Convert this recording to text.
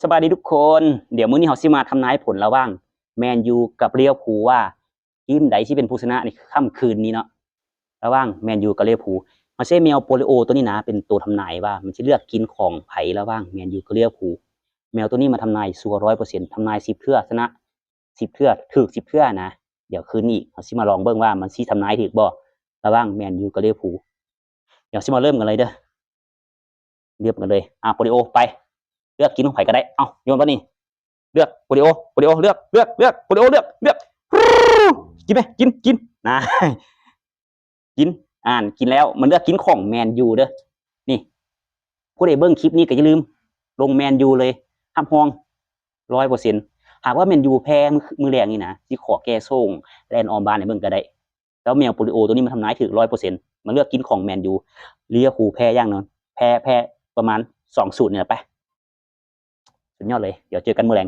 สบายดีทุกคนเดี๋ยวมื้อนี้เราสิมาทำนายผลระหว่างแมนยูกับลิเวอร์พูลว่าทีมใดที่เป็นผู้ชนะในค่ำคืนนี้เนาะระหว่างแมนยูกับลิเวอร์พูลเราใช้แมวโปลิโอตัวนี้นะเป็นตัวทำนายว่ามันจะเลือกกินของไผระหว่างแมนยูกับลิเวอร์พูลแมวตัวนี้มาทำนายชัวร์ 100% ทำนาย10เทื่อชนะ10เทื่อถูก10เทื่อนะเดี๋ยวคืนนี้เราสิมาลองเบิ่งว่ามันสิทำนายถูกบ่ระหว่างแมนยูกับลิเวอร์พูลเดี๋ยวสิมาเริ่มกันเลยเด้อเริ่มกันเลยโปลิโอไปเลือกกินของไผก็ได้เอ้าโยนป่ะนี่เลือกโปลิโอเลือกโปลิโอเลือกกินไหมกินนะกินกินแล้วมันเลือกกินของแมนยูเด้อนี่ผู้ใดเบิ่งคลิปนี้ก็อย่าลืมลงแมนยูเลยห้ามห่วง 100%หากว่าแมนยูแพ้มือแรงนี่นะสิขอแก้ส่งแลนออมบ้านให้เบิ่งก็ได้แล้วแมวโปลิโอตัวนี้มันทำนายถึง 100% มันเลือกกินของแมนยูเลียคูแพ้อย่างนั้นแพ้ประมาณ2-0เนี่ยไปสุดยอดเลยเดี๋ยวเจอกันมื้อแรง